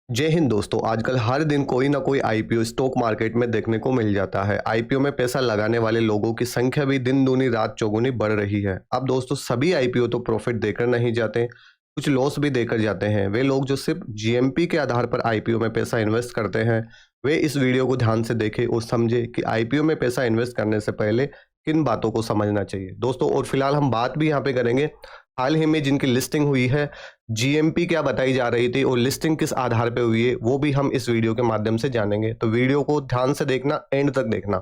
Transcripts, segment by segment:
जय हिंद दोस्तों। आजकल हर दिन कोई ना कोई आईपीओ स्टॉक मार्केट में देखने को मिल जाता है। आईपीओ में पैसा लगाने वाले लोगों की संख्या भी दिन दूनी रात चौगुनी बढ़ रही है। अब दोस्तों सभी आईपीओ तो प्रॉफिट देकर नहीं जाते, कुछ लॉस भी देकर जाते हैं। वे लोग जो सिर्फ जीएमपी के आधार पर आईपीओ में पैसा इन्वेस्ट करते हैं, वे इस वीडियो को ध्यान से देखें और समझे कि आईपीओ में पैसा इन्वेस्ट करने से पहले किन बातों को समझना चाहिए दोस्तों। और फिलहाल हम बात भी यहाँ पे करेंगे हाल ही में जिनकी लिस्टिंग हुई है, जीएमपी क्या बताई जा रही थी और लिस्टिंग किस आधार पे हुई है, वो भी हम इस वीडियो के माध्यम से जानेंगे। तो वीडियो को ध्यान से देखना, एंड तक देखना।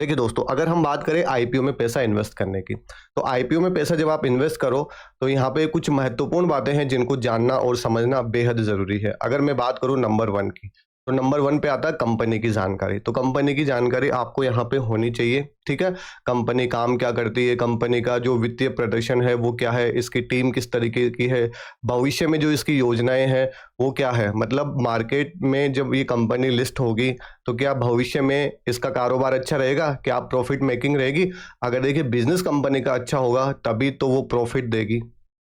देखिए दोस्तों, अगर हम बात करें आईपीओ में पैसा इन्वेस्ट करने की, तो आईपीओ में पैसा जब आप इन्वेस्ट करो तो यहाँ पे कुछ महत्वपूर्ण बातें हैं जिनको जानना और समझना बेहद ज़रूरी है। अगर मैं बात करूँ नंबर वन की, तो नंबर वन पे आता है कंपनी की जानकारी। तो कंपनी की जानकारी आपको यहाँ पे होनी चाहिए, ठीक है। कंपनी काम क्या करती है, कंपनी का जो वित्तीय प्रदर्शन है वो क्या है, इसकी टीम किस तरीके की है, भविष्य में जो इसकी योजनाएं हैं वो क्या है। मतलब मार्केट में जब ये कंपनी लिस्ट होगी तो क्या भविष्य में इसका कारोबार अच्छा रहेगा, क्या प्रॉफिट मेकिंग रहेगी। अगर देखिए बिजनेस कंपनी का अच्छा होगा तभी तो वो प्रॉफिट देगी,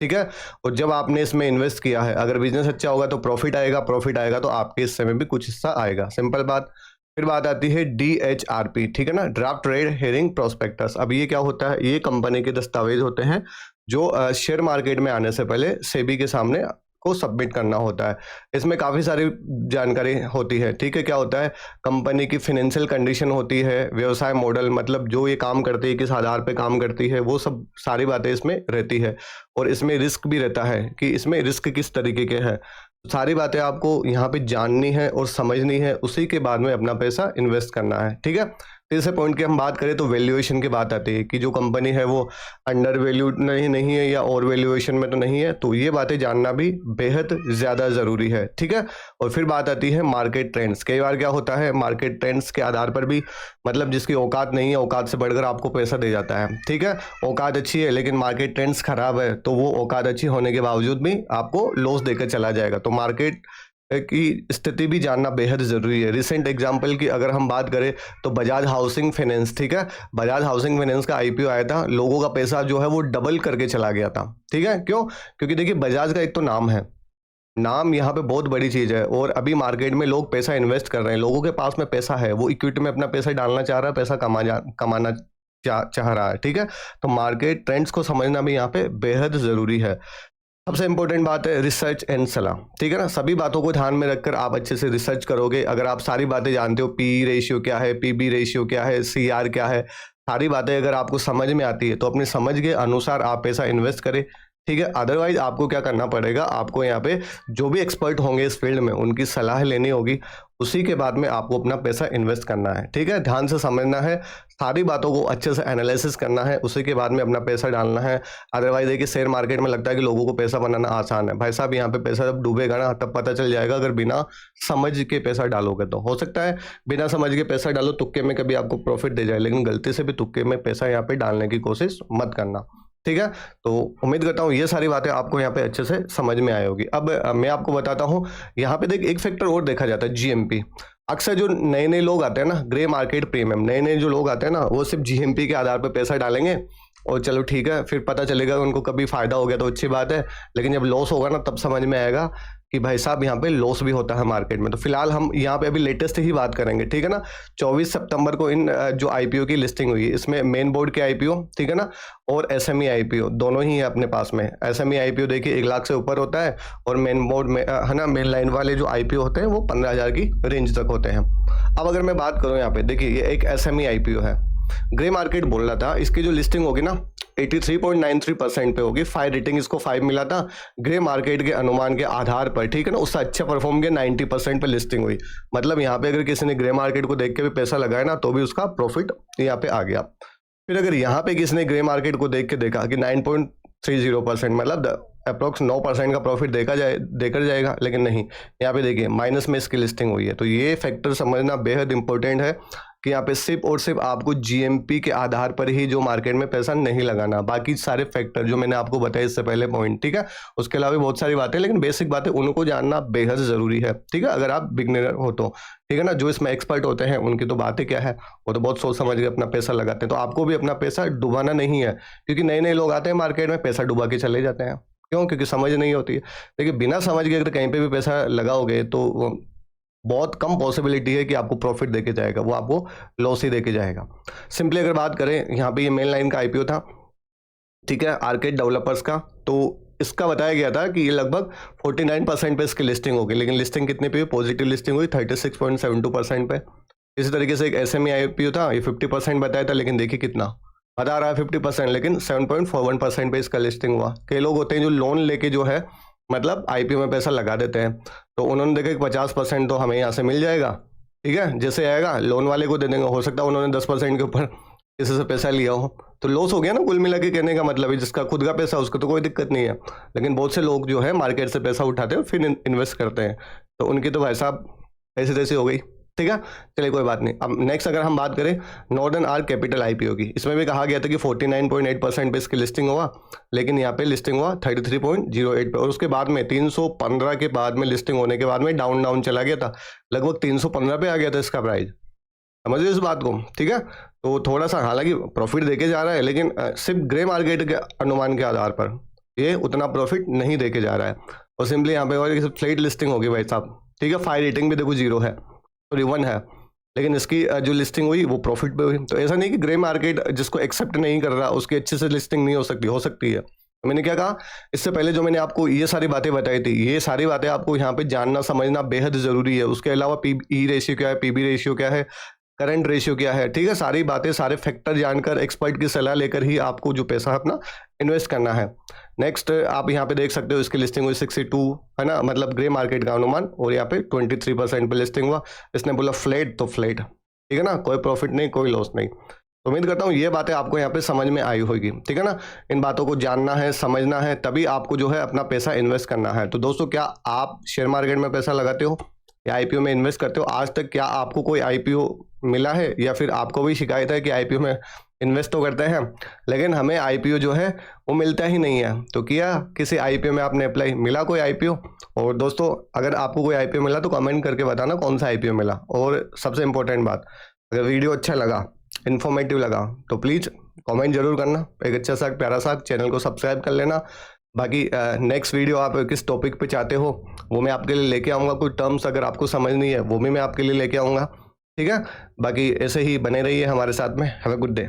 ठीक है। और जब आपने इसमें इन्वेस्ट किया है, अगर बिजनेस अच्छा होगा तो प्रॉफिट आएगा, प्रॉफिट आएगा तो आपके हिस्से में भी कुछ हिस्सा आएगा, सिंपल बात। फिर बात आती है डीएचआरपी, ठीक है ना, ड्राफ्ट रेड हेयरिंग प्रोस्पेक्टस। अब ये क्या होता है, ये कंपनी के दस्तावेज होते हैं जो शेयर मार्केट में आने से पहले सेबी के सामने को सबमिट करना होता है। इसमें काफ़ी सारी जानकारी होती है, ठीक है। क्या होता है, कंपनी की फिनेंशियल कंडीशन होती है, व्यवसाय मॉडल, मतलब जो ये काम करती है किस आधार पे काम करती है, वो सब सारी बातें इसमें रहती है। और इसमें रिस्क भी रहता है कि इसमें रिस्क किस तरीके के हैं। सारी बातें आपको यहाँ पे जाननी है और समझनी है, उसी के बाद में अपना पैसा इन्वेस्ट करना है, ठीक है। तीसरे पॉइंट की हम बात करें तो वैल्यूएशन की बात आती है कि जो कंपनी है वो अंडर वैल्यूड नहीं है या ओवर वैल्यूएशन में तो नहीं है। तो ये बातें जानना भी बेहद ज़्यादा ज़रूरी है, ठीक है। और फिर बात आती है मार्केट ट्रेंड्स। कई बार क्या होता है, मार्केट ट्रेंड्स के आधार पर भी, मतलब जिसकी औकात नहीं है, औकात से बढ़कर आपको पैसा दे जाता है, ठीक है। औकात अच्छी है लेकिन मार्केट ट्रेंड्स खराब है तो वो औकात अच्छी होने के बावजूद भी आपको लॉस देकर चला जाएगा। तो मार्केट की स्थिति भी जानना बेहद ज़रूरी है। रिसेंट एग्जांपल की अगर हम बात करें तो बजाज हाउसिंग फाइनेंस, ठीक है। बजाज हाउसिंग फाइनेंस का आईपीओ आया था, लोगों का पैसा जो है वो डबल करके चला गया था, ठीक है। क्यों? क्योंकि देखिए बजाज का एक तो नाम है, नाम यहाँ पे बहुत बड़ी चीज़ है। और अभी मार्केट में लोग पैसा इन्वेस्ट कर रहे हैं, लोगों के पास में पैसा है, वो इक्विटी में अपना पैसा डालना चाह रहा है, पैसा कमाना चाह रहा है, ठीक है। तो मार्केट ट्रेंड्स को समझना भी यहाँ पे बेहद ज़रूरी है। सबसे इंपॉर्टेंट बात है रिसर्च एंड सलाह, ठीक है ना। सभी बातों को ध्यान में रखकर आप अच्छे से रिसर्च करोगे। अगर आप सारी बातें जानते हो, पी रेशियो क्या है, पीबी रेशियो क्या है, सीआर क्या है, सारी बातें अगर आपको समझ में आती है तो अपनी समझ के अनुसार आप पैसा इन्वेस्ट करें, ठीक है। अदरवाइज आपको क्या करना पड़ेगा, आपको यहाँ पे जो भी एक्सपर्ट होंगे इस फील्ड में उनकी सलाह लेनी होगी, उसी के बाद में आपको अपना पैसा इन्वेस्ट करना है, ठीक है। ध्यान से समझना है, सारी बातों को अच्छे से एनालिसिस करना है, उसी के बाद में अपना पैसा डालना है। अदरवाइज देखिए शेयर मार्केट में लगता है कि लोगों को पैसा बनाना आसान है, भाई साहब यहाँ पे पैसा जब डूबेगा ना तब पता चल जाएगा। अगर बिना समझ के पैसा डालोगे तो हो सकता है बिना समझ के पैसा डालो, तुक्के में कभी आपको प्रॉफिट दे जाए, लेकिन गलती से भी तुक्के में पैसा यहाँ पे डालने की कोशिश मत करना, ठीक है। तो उम्मीद करता हूँ ये सारी बातें आपको यहाँ पे अच्छे से समझ में आई होगी। अब मैं आपको बताता हूँ, यहाँ पे देख एक फैक्टर और देखा जाता है, जीएमपी। अक्सर जो नए नए लोग आते हैं ना, ग्रे मार्केट प्रीमियम, नए नए जो लोग आते हैं ना, वो सिर्फ जीएमपी के आधार पर पैसा डालेंगे और चलो ठीक है, फिर पता चलेगा उनको कभी फायदा हो गया तो अच्छी बात है, लेकिन जब लॉस होगा ना तब समझ में आएगा कि भाई साहब यहाँ पे लॉस भी होता है मार्केट में। तो फिलहाल हम यहाँ पे अभी लेटेस्ट ही बात करेंगे, ठीक है ना। 24 सितंबर को इन जो आईपीओ की लिस्टिंग हुई है, इसमें मेन बोर्ड के आईपीओ, ठीक है ना, और एसएमई आईपीओ दोनों ही है अपने पास में। एसएमई आईपीओ देखिए 1 लाख से ऊपर होता है और मेन बोर्ड में है ना, मेन लाइन वाले जो आईपीओ होते हैं वो 15,000 की रेंज तक होते हैं। अब अगर मैं बात करूँ यहाँ पे, देखिए ये एक एसएमई आईपीओ है, ग्रे मार्केट बोल रहा था, इसकी जो लिस्टिंग होगी ना 83.93% पे होगी। 5 रेटिंग इसको 5 मिला था ग्रे मार्केट के अनुमान के आधार पर, ठीक है ना। उससे अच्छा परफॉर्म किया, 90% पे लिस्टिंग हुई। मतलब यहाँ पे अगर किसी ने ग्रे मार्केट को देख के भी पैसा लगाया ना तो भी उसका प्रॉफिट यहाँ पे आ गया। फिर अगर यहाँ पे किसी ने ग्रे मार्केट को देख के देखा कि 9.30%, मतलब अप्रोक्स 9% का प्रॉफिट देकर जाएगा, लेकिन नहीं, यहाँ पे देखिए माइनस में इसकी लिस्टिंग हुई है। तो ये फैक्टर समझना बेहद इंपॉर्टेंट है कि यहाँ पे सिर्फ और सिर्फ आपको जीएमपी के आधार पर ही जो मार्केट में पैसा नहीं लगाना, बाकी सारे फैक्टर जो मैंने आपको बताया इससे पहले पॉइंट, ठीक है, उसके अलावा भी बहुत सारी बातें, लेकिन बेसिक बातें उनको जानना बेहद ज़रूरी है, ठीक है। अगर आप बिगनर हो तो, ठीक है ना, जो इसमें एक्सपर्ट होते हैं उनकी तो बातें क्या है, वो तो बहुत सोच समझ के अपना पैसा लगाते हैं। तो आपको भी अपना पैसा डुबाना नहीं है, क्योंकि नए नए लोग आते हैं मार्केट में, पैसा डुबा के चले जाते हैं, क्यों? क्योंकि समझ नहीं होती है। देखिए बिना समझ के अगर कहीं पे भी पैसा लगाओगे तो बहुत कम पॉसिबिलिटी है कि आपको प्रॉफिट देके जाएगा, वो आपको लॉस ही देके जाएगा। सिंपली अगर बात करें, यहाँ पे ये मेन लाइन का आईपीओ था, ठीक है, आर्केड डेवलपर्स का। तो इसका बताया गया था कि ये लगभग 49% पे इसकी लिस्टिंग होगी, लेकिन लिस्टिंग कितने पे? पॉजिटिव लिस्टिंग हुई 36.72% पे। इसी तरीके से एक एसएमई आईपीओ था, ये 50% बताया था, लेकिन देखिए कितना बता रहा है 50%, लेकिन 7.41% पे इसका लिस्टिंग हुआ। कई लोग होते हैं जो लोन लेके जो है मतलब आईपीओ में पैसा लगा देते हैं, तो उन्होंने देखा कि 50% तो हमें यहाँ से मिल जाएगा, ठीक है, जैसे आएगा लोन वाले को दे देंगे। हो सकता है उन्होंने 10% के ऊपर किसी से पैसा लिया हो, तो लॉस हो गया ना। कुल मिला के कहने का मतलब है जिसका खुद का पैसा उसको तो कोई दिक्कत नहीं है, लेकिन बहुत से लोग जो है मार्केट से पैसा उठाते हैं फिर इन्वेस्ट करते हैं, तो उनकी तो भाई साहब ऐसी तैसी हो गई, ठीक है। चलिए कोई बात नहीं। अब नेक्स्ट अगर हम बात करें नॉर्दर्न आर्क कैपिटल आईपीओ की, इसमें भी कहा गया था कि 49.8% पे इसकी लिस्टिंग हुआ, लेकिन यहाँ पे लिस्टिंग हुआ 33.08 पे, और उसके बाद में 315 के बाद में लिस्टिंग होने के बाद में डाउन चला गया था, लगभग 315 पे आ गया था इसका प्राइस। समझिए इस बात को, ठीक है। तो थोड़ा सा हालांकि प्रॉफिट देके जा रहा है, लेकिन सिर्फ ग्रे मार्केट के अनुमान के आधार पर ये उतना प्रॉफिट नहीं देके जा रहा है। और सिंपली यहाँ पे और फ्लेट लिस्टिंग होगी भाई साहब, ठीक है। फायर रेटिंग भी देखो 0 है, सॉरी 1 है, लेकिन इसकी जो लिस्टिंग हुई वो प्रॉफिट पे हुई। तो ऐसा नहीं कि ग्रे मार्केट जिसको एक्सेप्ट नहीं कर रहा उसकी अच्छे से लिस्टिंग नहीं हो सकती है। तो मैंने क्या कहा, इससे पहले जो मैंने आपको ये सारी बातें बताई थी, ये सारी बातें आपको यहाँ पे जानना समझना बेहद ज़रूरी है। उसके अलावा पी रेशियो क्या है, पीबी रेशियो क्या है, करंट रेशियो क्या है, ठीक है। सारी बातें सारे फैक्टर जानकर एक्सपर्ट की सलाह लेकर ही आपको जो पैसा अपना इन्वेस्ट करना है। नेक्स्ट आप यहाँ पे देख सकते हो इसकी लिस्टिंग हुई 62 है ना, मतलब ग्रे मार्केट का अनुमान, और यहाँ पे 23% पे लिस्टिंग हुआ। इसने बोला फ्लैट तो फ्लैट, ठीक है ना, कोई प्रॉफिट नहीं कोई लॉस नहीं। तो उम्मीद करता हूँ ये बातें आपको यहाँ पे समझ में आई होगी, ठीक है ना। इन बातों को जानना है समझना है तभी आपको जो है अपना पैसा इन्वेस्ट करना है। तो दोस्तों क्या आप शेयर मार्केट में पैसा लगाते हो या आईपीओ में इन्वेस्ट करते हो? आज तक क्या आपको कोई आईपीओ मिला है, या फिर आपको भी शिकायत है कि आईपीओ में इन्वेस्ट तो करते हैं लेकिन हमें आईपीओ जो है वो मिलता ही नहीं है? तो किया किसी आईपीओ में आपने अप्लाई, मिला कोई आईपीओ? और दोस्तों अगर आपको कोई आईपीओ मिला तो कमेंट करके बताना कौन सा आईपीओ मिला। और सबसे इंपॉर्टेंट बात, अगर वीडियो अच्छा लगा, इन्फॉर्मेटिव लगा, तो प्लीज़ कमेंट जरूर करना, एक अच्छा सा प्यारा सा, चैनल को सब्सक्राइब कर लेना। बाकी नेक्स्ट वीडियो आप किस टॉपिक पे चाहते हो वो मैं आपके लिए लेके आऊँगा। कोई टर्म्स अगर आपको समझ नहीं है वो भी मैं आपके लिए लेके आऊँगा, ठीक है। बाकी ऐसे ही बने रहिए हमारे साथ में। Have a good day.